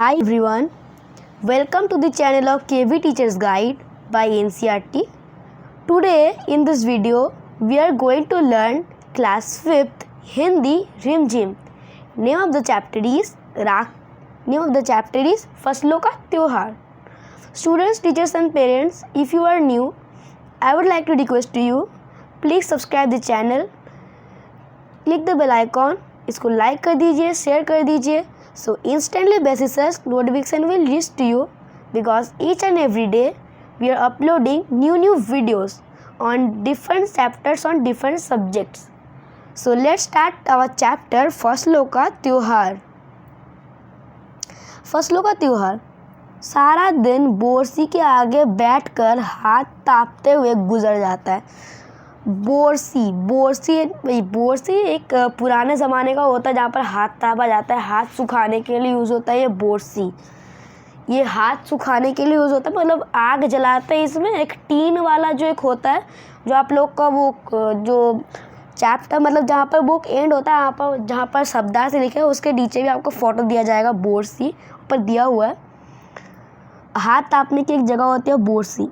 Hi everyone, welcome to the channel of KV Teachers Guide by NCERT. Today in this video we are going to learn class 5th Hindi Rim Jim. Name of the chapter is फसलों का त्योहार. Students, teachers and parents, if you are new, I would like to request you, please subscribe the channel, click the bell icon, इसको like कर दीजिए, share कर दीजिए. So instantly basis notification will reach to you because each and every day we are uploading new videos on different chapters on different subjects. So let's start our chapter फसलों का त्योहार. फसलों का त्योहार. सारा दिन बोरसी के आगे बैठकर हाथ तापते हुए गुजर जाता है. बोरसी एक पुराने ज़माने का होता है जहाँ पर हाथ तापा जाता है, हाथ सुखाने के लिए यूज़ होता है. ये बोरसी, ये हाथ सुखाने के लिए यूज़ होता है, मतलब आग जलाते हैं इसमें. एक टीन वाला जो एक होता है, जो आप लोग का वो जो चैप्टर मतलब जहाँ पर बुक एंड होता है, जहाँ पर शब्दा से लिखे है उसके नीचे भी आपको फ़ोटो दिया जाएगा. बोरसी ऊपर दिया हुआ है. हाथ तापने की एक जगह होती है बोरसी.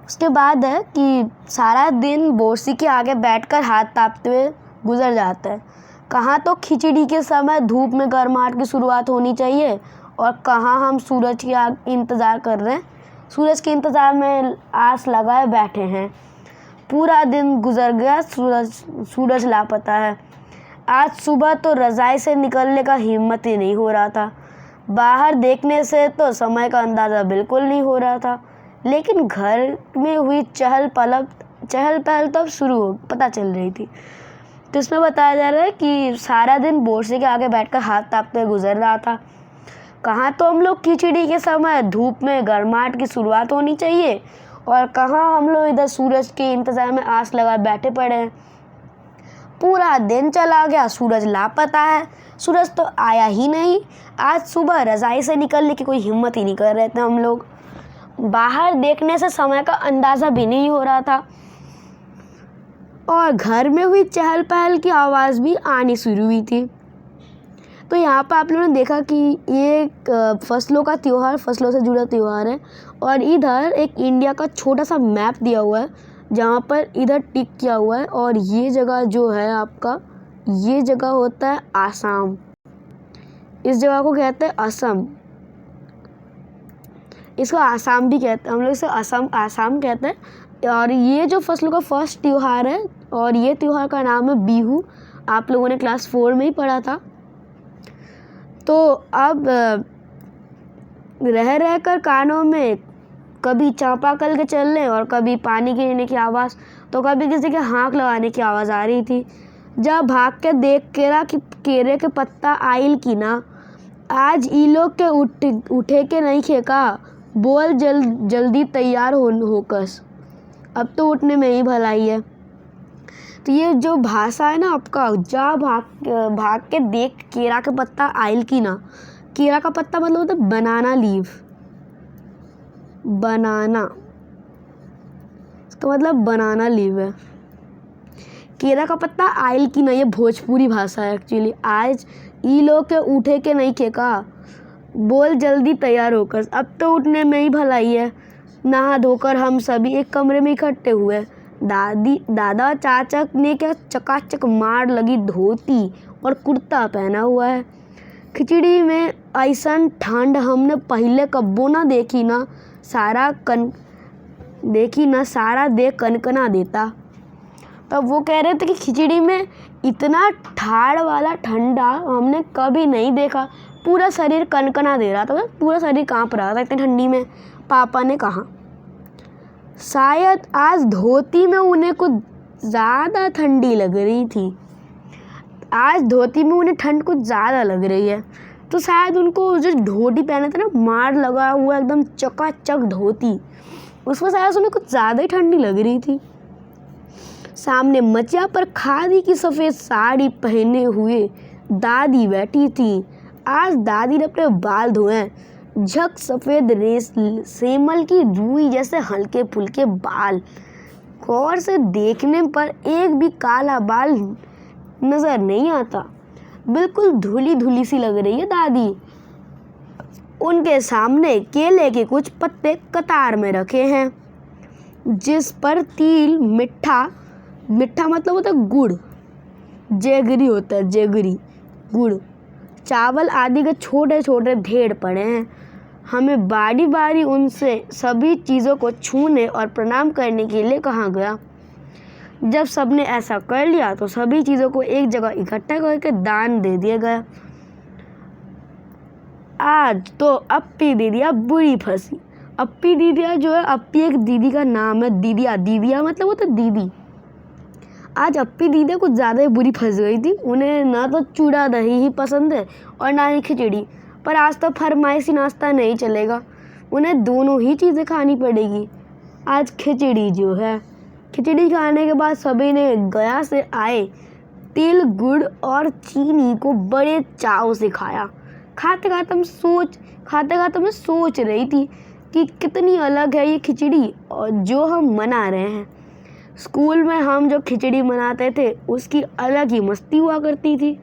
उसके बाद है कि सारा दिन बोरसी के आगे बैठकर हाथ तापते हुए गुजर जाता है. कहाँ तो खिचड़ी के समय धूप में गर्माहट की शुरुआत होनी चाहिए और कहाँ हम सूरज की इंतज़ार कर रहे हैं. सूरज के इंतज़ार में आस लगाए बैठे हैं. पूरा दिन गुजर गया, सूरज लापता है. आज सुबह तो रज़ाई से निकलने का हिम्मत ही नहीं हो रहा था. बाहर देखने से तो समय का अंदाज़ा बिल्कुल नहीं हो रहा था, लेकिन घर में हुई चहल पहल तब पता चल रही थी. तो इसमें बताया जा रहा है कि सारा दिन बोरसी के आगे बैठकर हाथ तापते हुए गुजर रहा था. कहाँ तो हम लोग खिचड़ी के समय धूप में गर्माहट की शुरुआत होनी चाहिए और कहाँ हम लोग इधर सूरज के इंतज़ार में आस लगाए बैठे पड़े हैं. पूरा दिन चला गया, सूरज लापता है. सूरज तो आया ही नहीं. आज सुबह रज़ाई से निकलने की कोई हिम्मत ही नहीं कर रहे थे हम लोग. बाहर देखने से समय का अंदाज़ा भी नहीं हो रहा था और घर में हुई चहल पहल की आवाज़ भी आनी शुरू हुई थी. तो यहाँ पर आप लोगों ने देखा कि ये फसलों का त्यौहार, फसलों से जुड़ा त्यौहार है. और इधर एक इंडिया का छोटा सा मैप दिया हुआ है जहाँ पर इधर टिक किया हुआ है. और ये जगह जो है आपका, ये जगह होता है आसाम. इस जगह को कहते हैं असम. इसको आसाम भी कहते हैं, हम लोग इसे आसाम कहते हैं. और ये जो फसलों का फर्स्ट त्यौहार है और ये त्यौहार का नाम है बिहू. आप लोगों ने क्लास 4 में ही पढ़ा था. तो अब रह कर कानों में कभी चापाकल के चलने और कभी पानी गिरने की आवाज़, तो कभी किसी के हाँक लगाने की आवाज़ आ रही थी. जब भाग के देख केरे के पत्ता आइल की ना, आज ई लोग के उठे के नहीं खेका, बोल जल्दी तैयार होकस. अब तो उठने में ही भलाई है. तो ये जो भाषा है ना आपका, जा भाग के देख केरा के पत्ता आइल की ना. केरा का पत्ता मतलब होता है बनाना लीव. बनाना, इसका मतलब बनाना लीव है. केरा का पत्ता आइल की ना, ये भोजपुरी भाषा है एक्चुअली. आज ई लोग के उठे के नहीं खेका, बोल जल्दी तैयार होकर. अब तो उठने में ही भलाई है. नहा धोकर हम सभी एक कमरे में इकट्ठे हुए. दादा चाचा ने क्या चकाचक मार लगी धोती और कुर्ता पहना हुआ है. खिचड़ी में ऐसन ठंड हमने पहले कब्बो ना देखी ना. सारा देख कनकना देता. तब वो कह रहे थे कि खिचड़ी में इतना ठाड़ वाला ठंडा हमने कभी नहीं देखा. पूरा शरीर कनकना दे रहा था, पूरा शरीर कांप रहा था इतनी ठंडी में. पापा ने कहा शायद आज धोती में उन्हें कुछ ज़्यादा ठंडी लग रही थी. आज धोती में उन्हें ठंड कुछ ज़्यादा लग रही है. तो शायद उनको जो धोती पहने थे ना, मार लगा हुआ एकदम चकाचक धोती, उसमें शायद उन्हें कुछ ज़्यादा ही ठंडी लग रही थी. सामने मचिया पर खादी की सफ़ेद साड़ी पहने हुए दादी बैठी थी. आज दादी ने अपने बाल धोए. झक सफ़ेद सेमल की रुई जैसे हल्के फुल्के बाल. गौर से देखने पर एक भी काला बाल नज़र नहीं आता. बिल्कुल धुली धुली सी लग रही है दादी। उनके सामने केले के कुछ पत्ते कतार में रखे हैं, जिस पर तिल, मीठा मतलब होता है गुड़, जेगरी होता है, जेगरी गुड़, चावल आदि के छोटे छोटे ढेर पड़े हैं। हमें बारी बारी उनसे सभी चीज़ों को छूने और प्रणाम करने के लिए कहा गया। जब सबने ऐसा कर लिया तो सभी चीज़ों को एक जगह इकट्ठा करके दान दे दिया गया। आज तो अप्पी दीदिया बुरी फंसी। अप्पी दीदिया जो है, अप्पी एक दीदी का नाम है, दीदिया मतलब वो तो दीदी। आज अप्पी दीदिया कुछ ज़्यादा ही बुरी फंस गई थी। उन्हें ना तो चूड़ा दही ही पसंद है और ना ही खिचड़ी, पर आज तो फरमाइशी नाश्ता नहीं चलेगा, उन्हें दोनों ही चीज़ें खानी पड़ेगी। आज खिचड़ी जो है, खिचड़ी खाने के बाद सभी ने गया से आए तिल, गुड़ और चीनी को बड़े चाव से खाया। खाते खाते मैं सोच रही थी कि कितनी अलग है ये खिचड़ी और जो हम मना रहे हैं। स्कूल में हम जो खिचड़ी मनाते थे उसकी अलग ही मस्ती हुआ करती थी।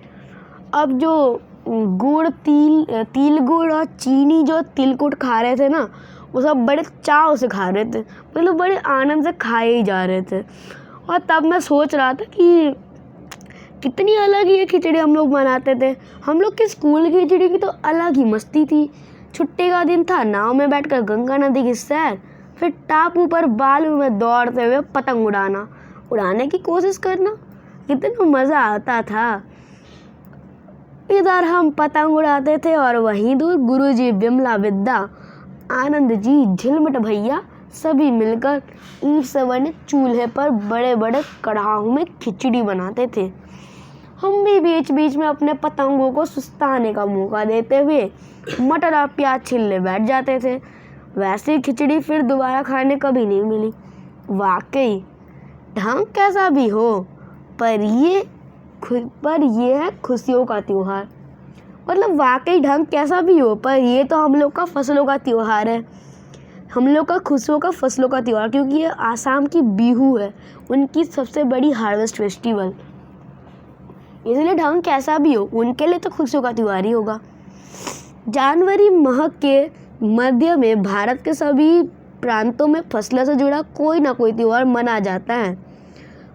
अब जो तिल गुड़ और चीनी जो तिलकुट खा रहे थे ना, वो सब बड़े चाव से खा रहे थे, मतलब बड़े आनंद से खाए ही जा रहे थे। और तब मैं सोच रहा था कि कितनी अलग ये खिचड़ी हम लोग बनाते थे। हम लोग के स्कूल की खिचड़ी की तो अलग ही मस्ती थी। छुट्टी का दिन था, नाव में बैठकर गंगा नदी की सैर, फिर टापू पर बालू में दौड़ते हुए पतंग उड़ाने की कोशिश करना, कितना मज़ा आता था। इधर हम पतंग उड़ाते थे और वहीं दूर गुरुजी, बिमला विद्या, आनंद जी, झिलमिट भैया सभी मिलकर ईंट से बने चूल्हे पर बड़े बड़े कढ़ाऊ में खिचड़ी बनाते थे। हम भी बीच बीच में अपने पतंगों को सुस्ताने का मौका देते हुए मटर और प्याज छीलने बैठ जाते थे। वैसी खिचड़ी फिर दोबारा खाने कभी नहीं मिली। वाकई ढंग कैसा भी हो, पर ये है खुशियों का त्योहार। मतलब वाकई ढंग कैसा भी हो, पर ये तो हम लोग का फसलों का त्योहार है, हम लोग का खुशियों का फसलों का त्योहार, क्योंकि ये आसाम की बिहू है, उनकी सबसे बड़ी हार्वेस्ट फेस्टिवल। इसलिए ढंग कैसा भी हो, उनके लिए तो खुशियों का त्योहार ही होगा। जनवरी माह के मध्य में भारत के सभी प्रांतों में फसलों से जुड़ा कोई ना कोई त्योहार मना जाता है।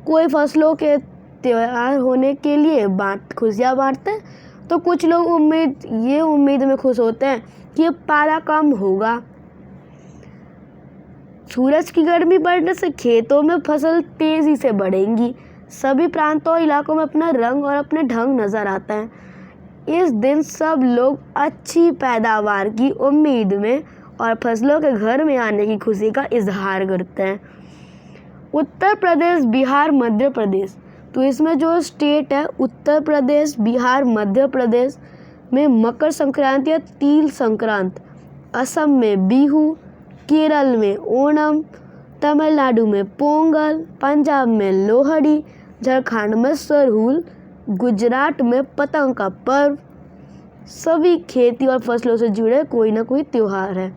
कोई फसलों के त्योहार होने के लिए खुशियाँ बांटते हैं, तो कुछ लोग उम्मीद में खुश होते हैं कि ये पाला कम होगा। सूरज की गर्मी बढ़ने से खेतों में फसल तेजी से बढ़ेंगी। सभी प्रांतों और इलाकों में अपना रंग और अपने ढंग नजर आता है। इस दिन सब लोग अच्छी पैदावार की उम्मीद में और फसलों के घर में आने की खुशी का इजहार करते हैं। उत्तर प्रदेश, बिहार, मध्य प्रदेश, तो इसमें जो स्टेट है उत्तर प्रदेश, बिहार, मध्य प्रदेश में मकर संक्रांति या तिल संक्रांत, असम में बिहू, केरल में ओणम, तमिलनाडु में पोंगल, पंजाब में लोहड़ी, झारखंड में सरहुल, गुजरात में पतंग का पर्व। सभी खेती और फसलों से जुड़े कोई ना कोई त्योहार है।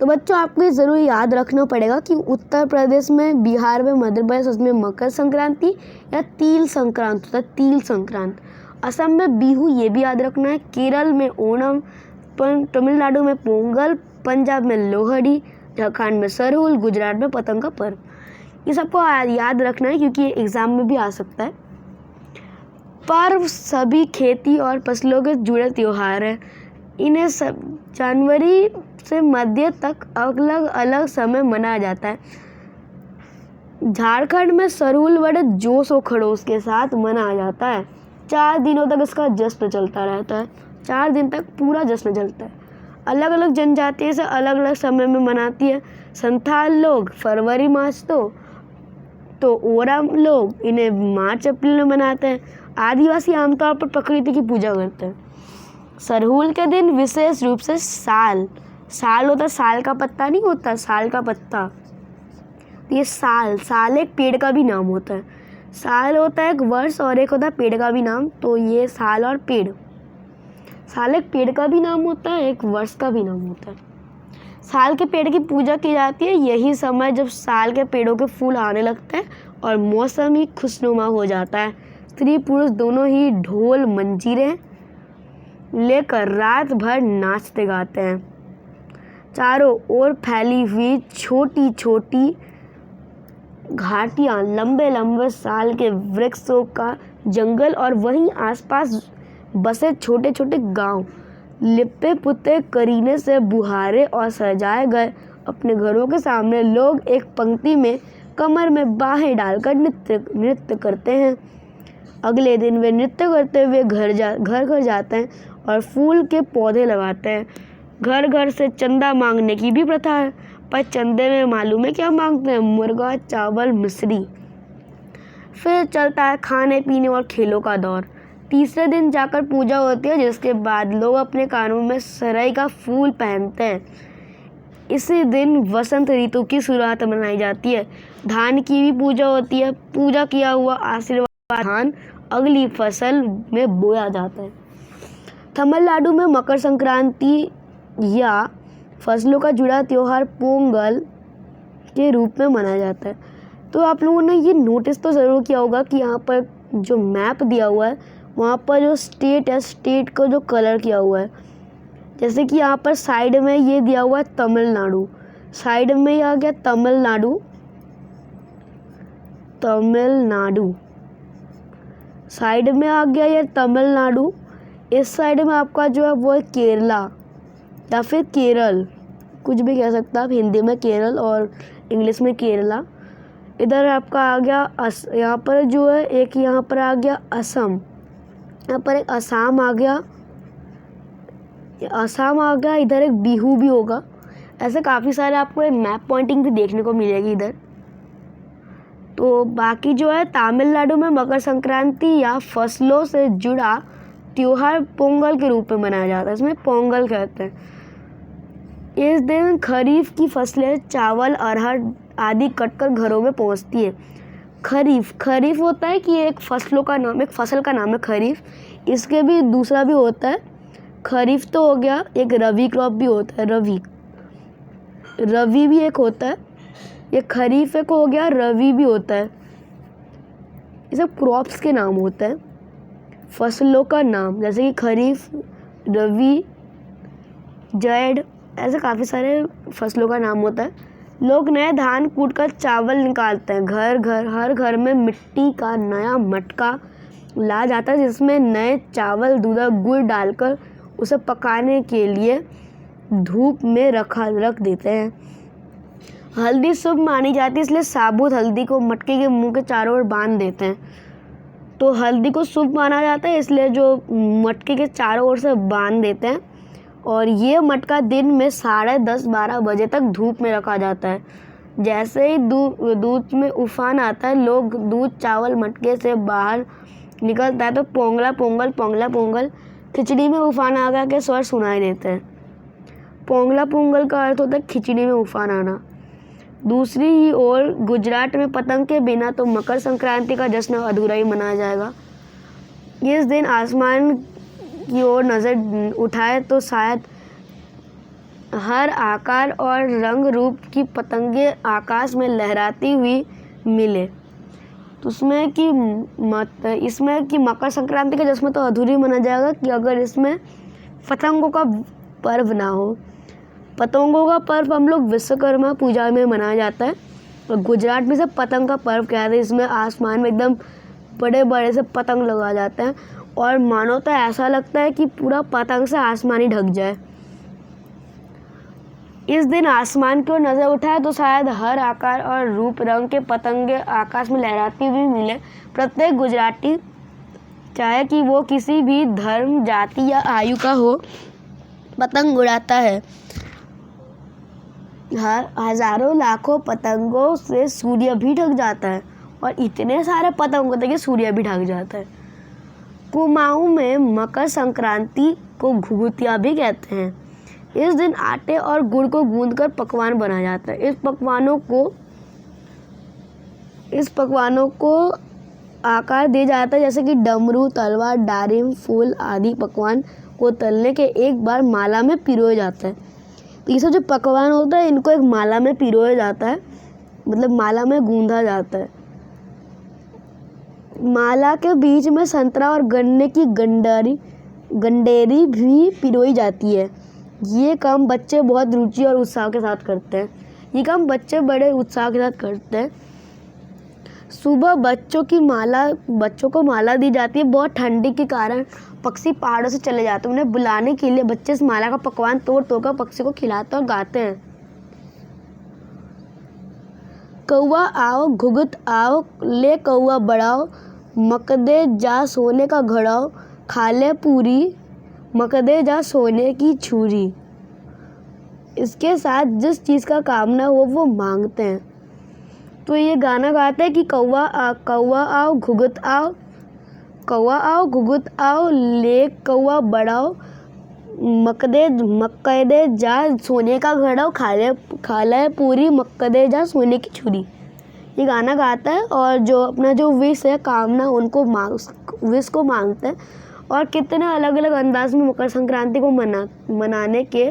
तो बच्चों, आपको ज़रूर याद रखना पड़ेगा कि उत्तर प्रदेश में, बिहार में, मध्य प्रदेश में मकर संक्रांति या तिल संक्रांत होता है, तिल संक्रांत। असम में बिहू, ये भी याद रखना है। केरल में ओणम, तमिलनाडु में पोंगल, पंजाब में लोहड़ी, झारखंड में सरहुल, गुजरात में पतंग का पर्व। ये सबको याद रखना है क्योंकि ये एग्ज़ाम में भी आ सकता है। पर्व सभी खेती और फसलों के जुड़े त्योहार हैं। इन्हें सब जनवरी से मध्य तक अलग अलग समय मनाया जाता है। झारखंड में सरहुल बड़े जोश और खरोश के साथ मनाया जाता है। 4 दिनों तक इसका जश्न चलता रहता है। 4 दिन तक पूरा जश्न चलता है। अलग अलग जनजातियाँ से अलग अलग समय में मनाती है। संथाल लोग फरवरी मार्च तो ओराम लोग इन्हें मार्च अप्रैल में मनाते हैं। आदिवासी आमतौर पर प्रकृति की पूजा करते हैं। सरहुल के दिन विशेष रूप से साल होता है, साल का पत्ता नहीं होता, साल का पत्ता, ये साल एक पेड़ का भी नाम होता है। साल होता है एक वर्ष और एक होता है पेड़ का भी नाम, तो ये साल और पेड़, साल एक पेड़ का भी नाम होता है, एक वर्ष का भी नाम होता है। साल के पेड़ की पूजा की जाती है यही समय जब साल के पेड़ों के फूल आने लगते हैं और मौसम ही खुशनुमा हो जाता है। स्त्री पुरुष दोनों ही ढोल मंजीरें लेकर रात भर नाचते गाते हैं। चारों ओर फैली हुई छोटी छोटी घाटियां, लंबे लंबे साल के वृक्षों का जंगल और वहीं आसपास बसे छोटे छोटे गांव, लिपे पुते करीने से बुहारे और सजाए गए अपने घरों के सामने लोग एक पंक्ति में कमर में बाहें डालकर नृत्य करते हैं। अगले दिन वे नृत्य करते हुए घर घर जाते हैं और फूल के पौधे लगाते हैं। घर घर से चंदा मांगने की भी प्रथा है, पर चंदे में मालूम है क्या मांगते हैं? मुर्गा, चावल, मिश्री। फिर चलता है खाने पीने और खेलों का दौर। तीसरे दिन जाकर पूजा होती है, जिसके बाद लोग अपने कानों में सरई का फूल पहनते हैं। इसी दिन वसंत ऋतु की शुरुआत मनाई जाती है। धान की भी पूजा होती है। पूजा किया हुआ आशीर्वाद धान अगली फसल में बोया जाता है। तमिलनाडु में मकर संक्रांति या फसलों का जुड़ा त्योहार पोंगल के रूप में मनाया जाता है। तो आप लोगों ने ये नोटिस तो ज़रूर किया होगा कि यहाँ पर जो मैप दिया हुआ है वहाँ पर जो स्टेट है, स्टेट का जो कलर किया हुआ है, जैसे कि यहाँ पर साइड में ये दिया हुआ है तमिलनाडु, साइड में ये आ गया तमिलनाडु, तमिलनाडु साइड में आ गया ये तमिलनाडु। इस साइड में आपका जो है वो है केरला या फिर केरल, कुछ भी कह सकते हैं आप, हिंदी में केरल और इंग्लिश में केरला। इधर आपका आ गया यहाँ पर जो है एक यहाँ पर आ गया असम, यहाँ पर एक असम आ गया, असम आ गया। इधर एक बिहू भी होगा। ऐसे काफ़ी सारे आपको एक मैप पॉइंटिंग भी देखने को मिलेगी इधर। तो बाकी जो है तमिलनाडु में मकर संक्रांति या फसलों से जुड़ा त्योहार पोंगल के रूप में मनाया जाता है। इसमें पोंगल कहते हैं। इस दिन खरीफ की फसलें चावल, अरहर आदि कटकर घरों में पहुंचती है। खरीफ होता है कि एक फसलों का नाम, एक फसल का नाम है खरीफ। इसके भी दूसरा भी होता है। खरीफ तो हो गया, एक रवि क्रॉप भी होता है, रवि भी एक होता है। ये खरीफ एक हो गया, रवि भी होता है। ये सब क्रॉप्स के नाम होते हैं, फसलों का नाम, जैसे कि खरीफ, रवि, जैड, ऐसे काफ़ी सारे फसलों का नाम होता है। लोग नए धान कूटकर चावल निकालते हैं। हर घर में मिट्टी का नया मटका ला जाता है, जिसमें नए चावल, दूध, गुड़ डालकर उसे पकाने के लिए धूप में रख देते हैं। हल्दी शुभ मानी जाती है, इसलिए साबुत हल्दी को मटके के मुंह के चारों ओर बांध देते हैं। तो हल्दी को शुभ माना जाता है, इसलिए जो मटके के चारों ओर से बांध देते हैं। और ये मटका दिन में 10:30-12 बजे तक धूप में रखा जाता है। जैसे ही दूध में उफान आता है, लोग दूध चावल मटके से बाहर निकलता है तो पोंगला पोंगल, पोंगला पोंगल, खिचड़ी में उफान आ गया के स्वर सुनाई देते हैं। पोंगला पोंगल का अर्थ होता है खिचड़ी में उफान आना। दूसरी ही ओर गुजरात में पतंग के बिना तो मकर संक्रांति का जश्न अधूरा ही मनाया जाएगा। इस दिन आसमान की ओर नज़र उठाए तो शायद हर आकार और रंग रूप की पतंगें आकाश में लहराती हुई मिले। तो इसमें कि मकर संक्रांति का जश्न तो अधूरी माना जाएगा कि अगर इसमें पतंगों का पर्व ना हो। पतंगों का पर्व हम लोग विश्वकर्मा पूजा में मनाया जाता है और गुजरात में से पतंग का पर्व कहते हैं। इसमें आसमान में एकदम बड़े बड़े से पतंग लगा जाते हैं और मानो तो ऐसा लगता है कि पूरा पतंग से आसमान ही ढक जाए। इस दिन आसमान की ओर नज़र उठाए तो शायद हर आकार और रूप रंग के पतंगे आकाश में लहराती हुई मिले। प्रत्येक गुजराती, चाहे कि वो किसी भी धर्म, जाति या आयु का हो, पतंग उड़ाता है। हजारों लाखों पतंगों से सूर्य भी ढक जाता है और इतने सारे पतंग होते हैं कि सूर्य भी ढक जाता है। कुमाऊं में मकर संक्रांति को घुघुतिया भी कहते हैं। इस दिन आटे और गुड़ को गूंदकर पकवान बनाया जाता है। इस पकवानों को आकार दिया जाता है, जैसे कि डमरू, तलवार, डारिम, फूल आदि पकवान को तलने के एक बार माला में पिरोया जाता है। तो ये सब जो पकवान होता है इनको एक माला में पिरोया जाता है, मतलब माला में गूंधा जाता है। माला के बीच में संतरा और गन्ने की गंडेरी भी पिरोई जाती है। ये काम बच्चे बहुत रुचि और उत्साह के साथ करते हैं। ये काम बच्चे बड़े उत्साह के साथ करते हैं। सुबह बच्चों को माला दी जाती है। बहुत ठंडी के कारण पक्षी पहाड़ों से चले जाते हैं। उन्हें बुलाने के लिए बच्चे इस माला का पकवान तोड़ कर पक्षी को खिलाते और गाते हैं। कौआ आओ घुघुत आओ, ले कौआ बढ़ाओ, मकदे जा सोने का घड़ाओ, खा ले पूरी, मकदे जा सोने की छुरी। इसके साथ जिस चीज़ का कामना हो वो मांगते हैं। तो ये गाना गाते हैं कि कौआ आओ घुघुत आओ, कौआ आओ घुघुत आओ, ले कौआ बढ़ाओ, मकदे जा सोने का घड़ाओ, खा ले पूरी, मकदे जा सोने की छुरी। ये गाना गाता है और जो अपना जो विश है, कामना, विश को मांगते हैं। और कितने अलग अलग अंदाज में मकर संक्रांति को मनाने के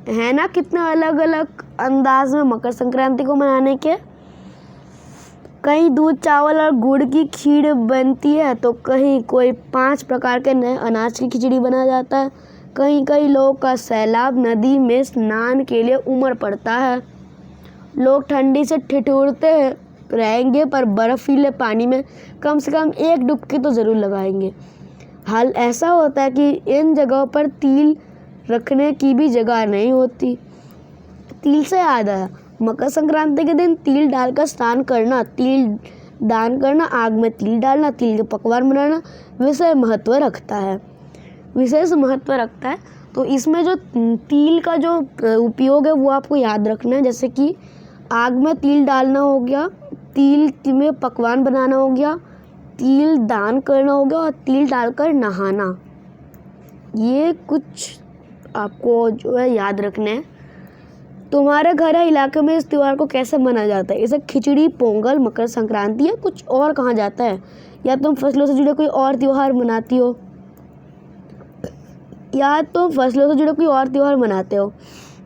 है ना, कितने अलग अलग अंदाज में मकर संक्रांति को मनाने के। कहीं दूध चावल और गुड़ की खीर बनती है, तो कहीं कोई 5 प्रकार के नए अनाज की खिचड़ी बनाया जाता है। कई लोगों का सैलाब नदी में स्नान के लिए उमड़ पड़ता है। लोग ठंडी से ठिठुरते रहेंगे पर बर्फीले पानी में कम से कम एक डुबकी तो ज़रूर लगाएंगे। हाल ऐसा होता है कि इन जगहों पर तिल रखने की भी जगह नहीं होती। तिल से याद आया, मकर संक्रांति के दिन तिल डालकर स्नान करना, तिल दान करना, आग में तिल डालना, तिल के पकवान बनाना विशेष महत्व रखता है। तो इसमें जो तिल का जो उपयोग है वो आपको याद रखना है। जैसे कि आग में तिल डालना हो गया, तिल में पकवान बनाना हो गया, तिल दान करना हो गया और तिल डालकर नहाना। ये कुछ आपको जो है याद रखना है। तुम्हारे घर या इलाके में इस त्यौहार को कैसे मनाया जाता है? इसे खिचड़ी, पोंगल, मकर संक्रांति या कुछ और कहा जाता है? या तुम फसलों से जुड़े कोई और त्यौहार मनाते हो?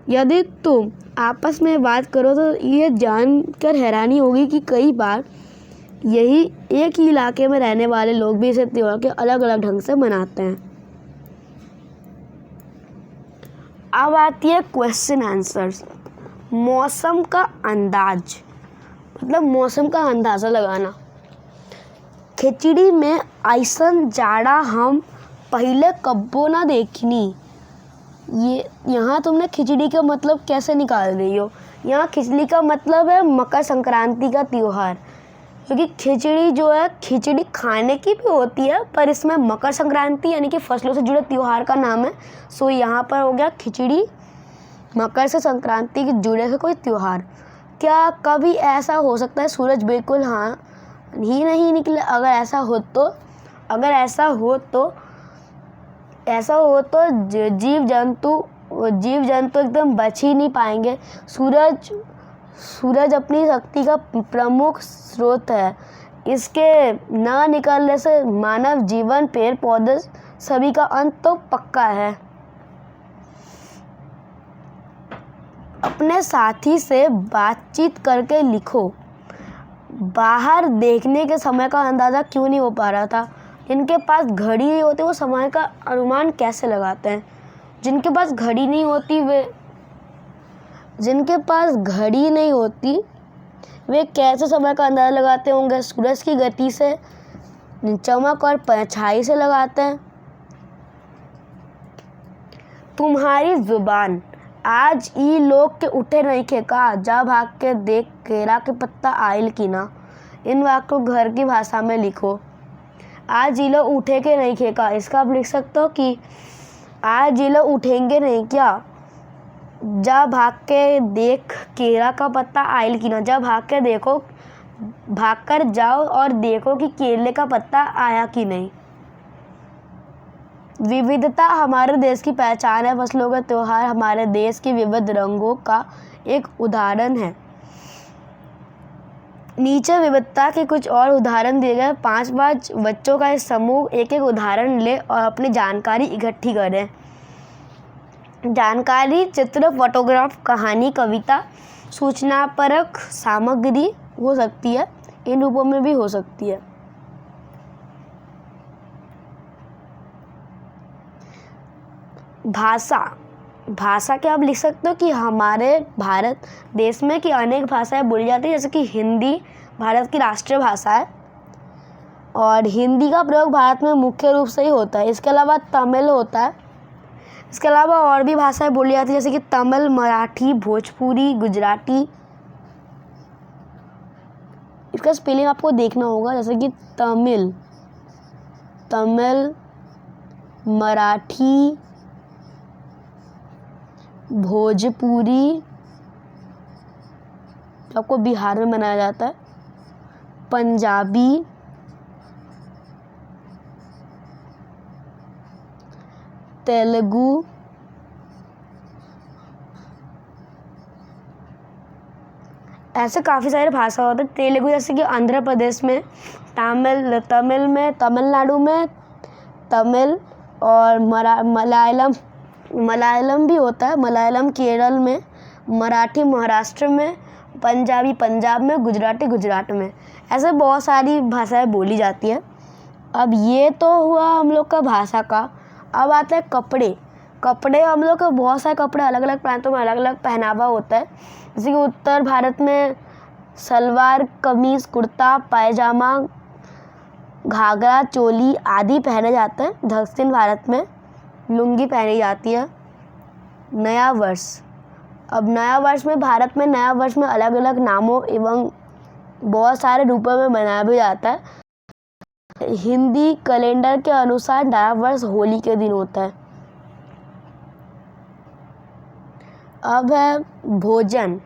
यदि तुम आपस में बात करो तो ये जानकर हैरानी होगी कि कई बार यही एक ही इलाके में रहने वाले लोग भी इसे त्यौहार के अलग अलग ढंग से मनाते हैं। अब आती है क्वेश्चन आंसर्स। मौसम का अंदाज, मतलब मौसम का अंदाज़ा लगाना। खिचड़ी में ऐसन जाड़ा हम पहले कब्बो ना देखनी। ये यहाँ तुमने खिचड़ी का मतलब कैसे निकाल रही हो? यहाँ खिचड़ी का मतलब है मकर संक्रांति का त्यौहार, क्योंकि खिचड़ी जो है खिचड़ी खाने की भी होती है, पर इसमें मकर संक्रांति यानी कि फसलों से जुड़े त्यौहार का नाम है। सो यहाँ पर हो गया खिचड़ी, मकर से संक्रांति के जुड़े हुए कोई त्यौहार। क्या कभी ऐसा हो सकता है सूरज बिल्कुल ही नहीं निकले? अगर ऐसा हो तो जीव जंतु एकदम बच ही नहीं पाएंगे। सूरज अपनी शक्ति का प्रमुख स्रोत है। इसके न निकलने से मानव जीवन, पेड़ पौधे सभी का अंत तो पक्का है। अपने साथी से बातचीत करके लिखो। बाहर देखने के समय का अंदाज़ा क्यों नहीं हो पा रहा था? जिनके पास घड़ी नहीं होती वो समय का अनुमान कैसे लगाते हैं? जिनके पास घड़ी नहीं होती वे कैसे समय का अंदाज़ा लगाते होंगे? सूरज की गति से, चमक और परछाई से लगाते हैं। तुम्हारी जुबान। आज ई लोग के उठे नहीं खे का, जा भाग के देख केरा के पत्ता आइल की ना। इन वाक्यों को घर की भाषा में लिखो। आज ई लोग उठे के नहीं खे का, इसका आप लिख सकते हो कि आज ये लोग उठेंगे नहीं क्या? जा भाग के देख केरा का पत्ता आइल की ना। जा भाग कर जाओ और देखो कि केले का पत्ता आया कि नहीं। विविधता हमारे देश की पहचान है। फसलों का त्यौहार हमारे देश के विविध रंगों का एक उदाहरण है। नीचे विविधता के कुछ और उदाहरण दिए गए। 5 बच्चों का इस समूह एक उदाहरण ले और अपनी जानकारी इकट्ठी करें। जानकारी चित्र, फोटोग्राफ, कहानी, कविता, सूचनापरक सामग्री हो सकती है। इन रूपों में भी हो सकती है। भाषा के आप लिख सकते हो कि हमारे भारत देश में कि अनेक भाषाएं बोली जाती हैं, जैसे कि हिंदी भारत की राष्ट्रीय भाषा है और हिंदी का प्रयोग भारत में मुख्य रूप से ही होता है। इसके अलावा तमिल होता है। इसके अलावा और भी भाषाएं बोली जाती हैं, जैसे कि तमिल, मराठी, भोजपुरी, गुजराती। इसका स्पेलिंग आपको देखना होगा, जैसे कि तमिल, मराठी, भोजपुरी आपको बिहार में मनाया जाता है, पंजाबी, तेलुगु, ऐसे काफ़ी सारे भाषा होते हैं। तेलुगु जैसे कि आंध्र प्रदेश में, तमिल में, तमिलनाडु में तमिल, और मलयालम भी होता है, मलयालम केरल में, मराठी महाराष्ट्र में, पंजाबी पंजाब में, गुजराती गुजरात में। ऐसे बहुत सारी भाषाएं बोली जाती हैं। अब ये तो हुआ हम लोग का भाषा का। अब आता है कपड़े हम लोग का बहुत सारे कपड़े अलग अलग प्रांतों में अलग अलग पहनावा होता है। जैसे कि उत्तर भारत में सलवार कमीज, कुर्ता पायजामा, घाघरा, चोली आदि पहने जाते हैं। दक्षिण भारत में लुंगी पहनी जाती है। नया वर्ष, अब नया वर्ष में भारत में नया वर्ष में अलग अलग नामों एवं बहुत सारे रूपों में मनाया भी जाता है। हिंदी कैलेंडर के अनुसार नया वर्ष होली के दिन होता है। अब है भोजन।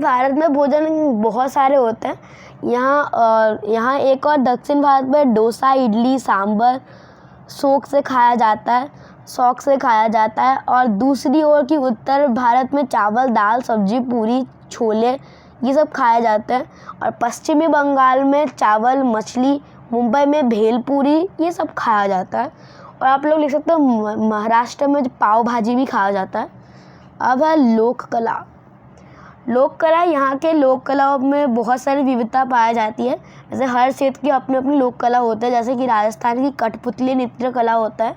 भारत में भोजन बहुत सारे होते हैं। यहाँ एक और दक्षिण भारत में डोसा, इडली, सांभर शौक से खाया जाता है और दूसरी ओर की उत्तर भारत में चावल, दाल, सब्जी, पूरी, छोले ये सब खाए जाते हैं। और पश्चिमी बंगाल में चावल, मछली, मुंबई में भेलपूरी ये सब खाया जाता है। और आप लोग लिख सकते हो महाराष्ट्र में पाव भाजी भी खाया जाता है। अब है लोक कला। यहाँ के लोक कलाओं में बहुत सारी विविधता पाई जाती है। जैसे हर क्षेत्र की अपनी अपनी लोक कला होते हैं। जैसे कि राजस्थान की कठपुतली नृत्य कला होता है,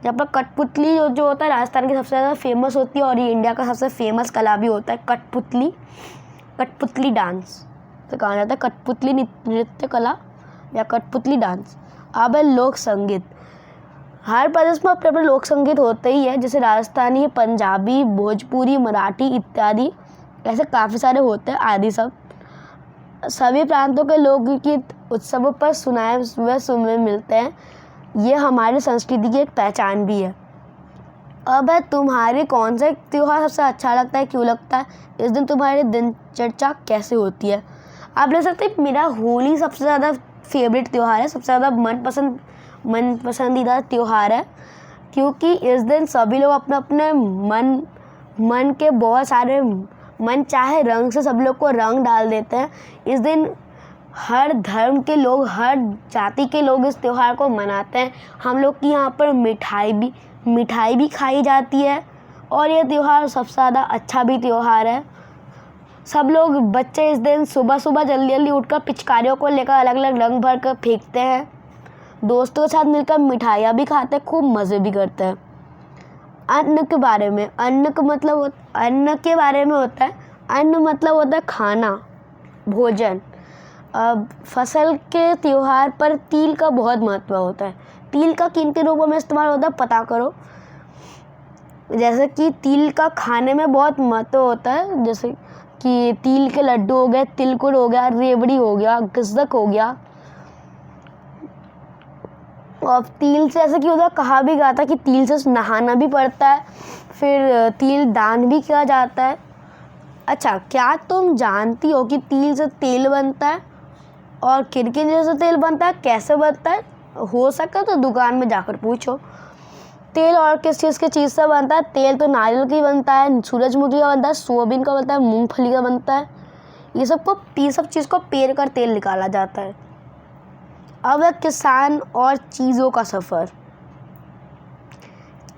जहाँ पर कठपुतली जो होता है राजस्थान की सबसे ज़्यादा फेमस होती है और ये इंडिया का सबसे फेमस कला भी होता है। कठपुतली डांस तो कहा जाता है, कठपुतली नृत्य कला या कठपुतली डांस। अब है लोक संगीत। हर प्रदेश में अपने अपने लोक संगीत होते ही है, जैसे राजस्थानी, पंजाबी, भोजपुरी, मराठी इत्यादि ऐसे काफ़ी सारे होते हैं आदि सब। सभी प्रांतों के लोकगीत उत्सवों पर सुनाए हुए सुनने मिलते हैं। ये हमारी संस्कृति की एक पहचान भी है। अब है तुम्हारी कौन सा त्योहार सबसे अच्छा लगता है, क्यों लगता है, इस दिन तुम्हारी दिनचर्या कैसे होती है। आप ले सकते हैं मेरा होली सबसे ज़्यादा फेवरेट त्यौहार है, सबसे ज़्यादा मन पसंदीदा त्यौहार है, क्योंकि इस दिन सभी लोग अपने अपने मन के बहुत सारे मन चाहे रंग से सब लोग को रंग डाल देते हैं। इस दिन हर धर्म के लोग, हर जाति के लोग इस त्यौहार को मनाते हैं। हम लोग की यहाँ पर मिठाई भी खाई जाती है और ये त्यौहार सबसे ज़्यादा अच्छा भी त्यौहार है। सब लोग बच्चे इस दिन सुबह सुबह जल्दी उठकर पिचकारियों को लेकर अलग अलग रंग भर कर फेंकते हैं। दोस्तों के साथ मिलकर मिठाइयाँ भी खाते हैं, खूब मज़े भी करते हैं। अन्न के बारे में होता है, अन्न मतलब होता है खाना, भोजन। फसल के त्यौहार पर तिल का बहुत महत्व होता है। तिल का किन किन रूपों में इस्तेमाल होता है पता करो। जैसे कि तिल का खाने में बहुत महत्व होता है, जैसे कि तिल के लड्डू हो गए, तिलकुट हो गया, रेवड़ी हो गया, गज्जक हो गया। और तिल से ऐसे कि उधर कहा भी गया था कि तिल से नहाना भी पड़ता है, फिर तिल दान भी किया जाता है। अच्छा, क्या तुम जानती हो कि तिल से तेल बनता है और किन किन चीज़ों से तेल बनता है, कैसे बनता है? हो सके तो दुकान में जाकर पूछो। तेल और किस चीज़ से बनता है? तेल तो नारियल का बनता है, सूरजमुखी का बनता है, सोयाबीन का बनता है, मूंगफली का बनता है। ये सब चीज़ को पेर कर तेल निकाला जाता है। अब है किसान और चीज़ों का सफ़र।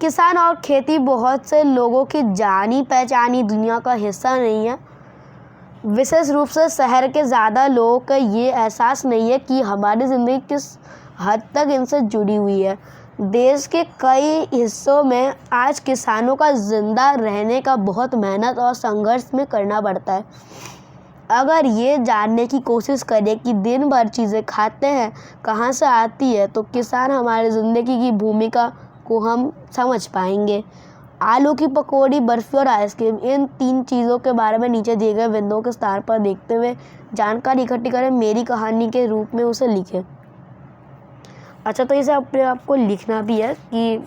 किसान और खेती बहुत से लोगों की जानी पहचानी दुनिया का हिस्सा नहीं है। विशेष रूप से शहर के ज़्यादा लोगों का ये एहसास नहीं है कि हमारी ज़िंदगी किस हद तक इनसे जुड़ी हुई है। देश के कई हिस्सों में आज किसानों का जिंदा रहने का बहुत मेहनत और संघर्ष में करना पड़ता है। अगर ये जानने की कोशिश करें कि दिन भर चीज़ें खाते हैं कहाँ से आती है, तो किसान हमारी ज़िंदगी की भूमिका को हम समझ पाएंगे। आलू की पकौड़ी, बर्फ़ी और आइसक्रीम, इन 3 चीज़ों के बारे में नीचे दिए गए बिंदुओं के स्तर पर देखते हुए जानकारी इकट्ठी करें, मेरी कहानी के रूप में उसे लिखें। अच्छा, तो इसे अपने आप को लिखना भी है कि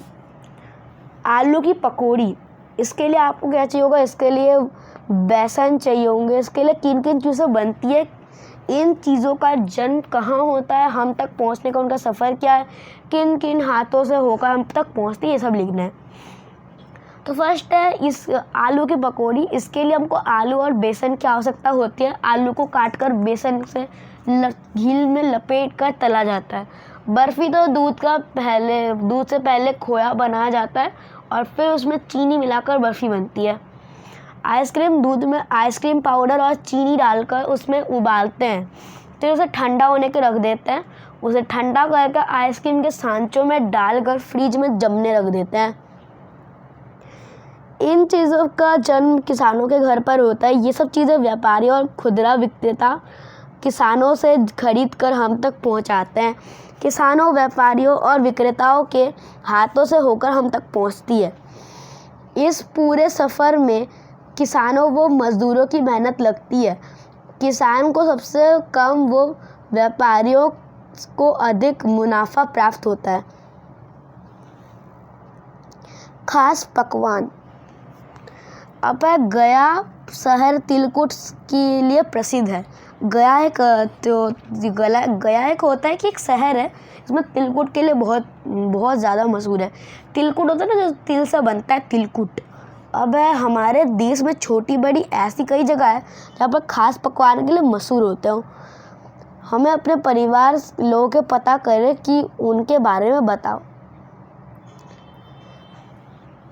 आलू की पकौड़ी, इसके लिए आपको क्या चाहिए होगा? इसके लिए बेसन चाहिए होंगे। इसके लिए किन किन चीज़ों बनती है, इन चीज़ों का जन्म कहाँ होता है, हम तक पहुँचने का उनका सफ़र क्या है, किन किन हाथों से होकर हम तक पहुँचती है, ये सब लिखना है। तो फर्स्ट है इस आलू की पकौड़ी। इसके लिए हमको आलू और बेसन की आवश्यकता होती है। आलू को काटकर बेसन से घी में लपेट कर तला जाता है। बर्फ़ी तो दूध से पहले खोया बनाया जाता है और फिर उसमें चीनी मिलाकर बर्फ़ी बनती है। आइसक्रीम, दूध में आइसक्रीम पाउडर और चीनी डालकर उसमें उबालते हैं, फिर उसे ठंडा होने के रख देते हैं। उसे ठंडा करके आइसक्रीम के सांचों में डालकर फ्रिज में जमने रख देते हैं। इन चीज़ों का जन्म किसानों के घर पर होता है। ये सब चीज़ें व्यापारी और खुदरा विक्रेता किसानों से खरीद कर हम तक पहुंचाते हैं। किसानों, व्यापारियों और विक्रेताओं के हाथों से होकर हम तक पहुंचती है। इस पूरे सफ़र में किसानों व मज़दूरों की मेहनत लगती है। किसान को सबसे कम, वो व्यापारियों को अधिक मुनाफा प्राप्त होता है। खास पकवान। अब गया शहर तिलकुट के लिए प्रसिद्ध है। गया एक होता है कि एक शहर है, इसमें तिलकुट के लिए बहुत ज़्यादा मशहूर है। तिलकुट होता है ना, जो तिल से बनता है, तिलकुट। अब हमारे देश में छोटी बड़ी ऐसी कई जगह है जहाँ पर खास पकवान के लिए मशहूर होते हो। हमें अपने परिवार लोगों के पता करें कि उनके बारे में बताओ।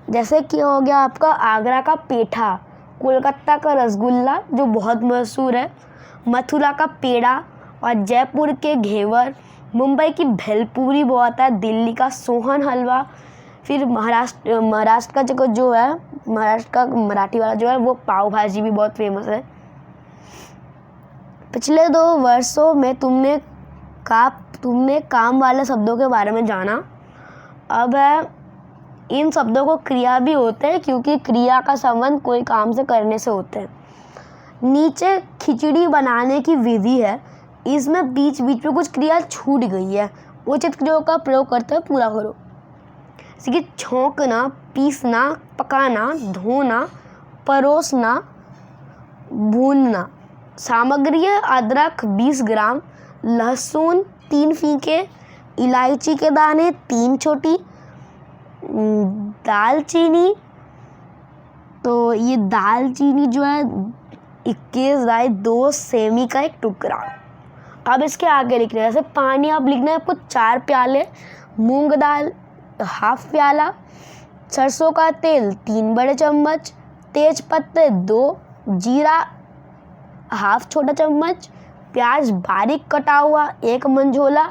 जैसे कि हो गया आपका आगरा का पेठा, कोलकाता का रसगुल्ला जो बहुत मशहूर है, मथुरा का पेड़ा और जयपुर के घेवर, मुंबई की भेलपूरी बहुत है, दिल्ली का सोहन हलवा, फिर महाराष्ट्र का जो है, महाराष्ट्र का मराठी वाला जो है, वो पाव भाजी भी बहुत फेमस है। पिछले 2 वर्षों में तुमने काम वाले शब्दों के बारे में जाना। अब इन शब्दों को क्रिया भी होते हैं, क्योंकि क्रिया का संबंध कोई काम से करने से होते हैं। नीचे खिचड़ी बनाने की विधि है, इसमें बीच बीच में कुछ क्रिया छूट गई है, उचित क्रियाओं का प्रयोग करते हुए पूरा करो। जैसे कि छौंकना, पीसना, पकाना, धोना, परोसना, भूनना। सामग्री है अदरक 20 ग्राम, लहसुन 3 फीके, इलायची के दाने 3 छोटी, दालचीनी, तो ये दालचीनी जो है 21 राई, 2 सेमी का एक टुकड़ा। अब इसके आगे लिखना है, जैसे पानी आप लिखना है आपको 4 प्याले, मूंग दाल हाफ प्याला, सरसों का तेल 3 बड़े चम्मच, तेज पत्ते 2, जीरा हाफ छोटा चम्मच, प्याज बारीक कटा हुआ 1 मंझोला,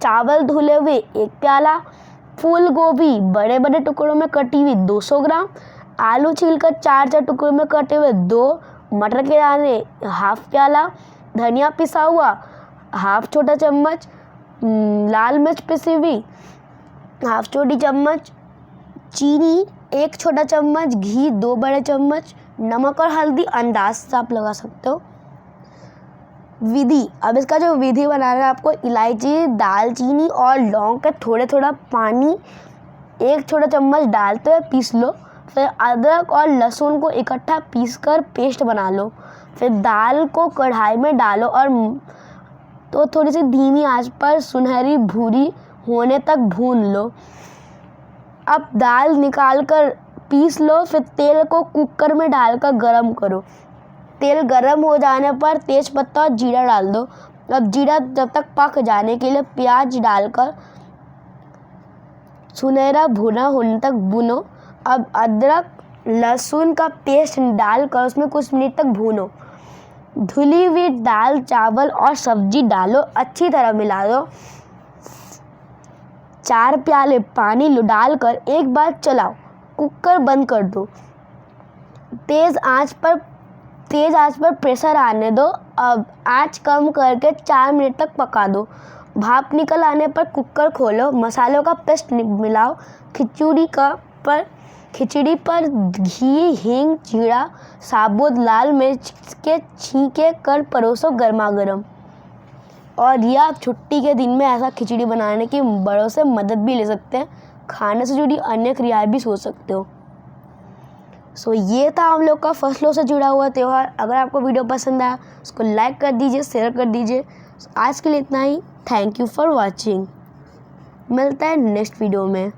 चावल धुले हुए 1 प्याला, फूल गोभी बड़े बड़े टुकड़ों में कटी हुई 200 ग्राम, आलू छीलकर 4 टुकड़ों में कटे हुए 2, मटर के दाने हाफ प्याला, धनिया पिसा हुआ हाफ छोटा चम्मच, लाल मिर्च पिसी हुई हाफ छोटी चम्मच, चीनी 1 छोटा चम्मच, घी 2 बड़े चम्मच, नमक और हल्दी अंदाज से आप लगा सकते हो। विधि, अब इसका जो विधि बनाना है आपको, इलायची, दालचीनी और लौंग का थोड़ा पानी 1 छोटा चम्मच डालते हुए पीस लो। फिर अदरक और लहसुन को इकट्ठा पीसकर पेस्ट बना लो। फिर दाल को कढ़ाई में डालो और तो थोड़ी सी धीमी आंच पर सुनहरी भूरी होने तक भून लो। अब दाल निकालकर पीस लो। फिर तेल को कुकर में डालकर गरम करो। तेल गरम हो जाने पर तेज पत्ता और जीरा डाल दो। अब जीरा जब तक पक जाने के लिए प्याज डालकर सुनहरा भुना होने तक भूनो। अब अदरक लहसुन का पेस्ट डालकर उसमें कुछ मिनट तक भूनो। धुली हुई दाल, चावल और सब्जी डालो, अच्छी तरह मिला दो। 4 प्याले पानी डालकर एक बार चलाओ, कुकर बंद कर दो। तेज़ आंच पर प्रेशर आने दो। अब आंच कम करके 4 मिनट तक पका दो। भाप निकल आने पर कुकर खोलो, मसालों का पेस्ट मिलाओ। खिचड़ी पर घी, हींग, जीरा, साबुत लाल मिर्च के छींके कर परोसो गर्मा गर्म। और यह आप छुट्टी के दिन में ऐसा खिचड़ी बनाने की बड़ों से मदद भी ले सकते हैं। खाने से जुड़ी अन्य क्रियाएं भी सोच सकते हो। ये था हम लोग का फसलों से जुड़ा हुआ त्यौहार। अगर आपको वीडियो पसंद आया उसको लाइक कर दीजिए, शेयर कर दीजिए। आज के लिए इतना ही। Thank you for watching. मिलता है नेक्स्ट वीडियो में।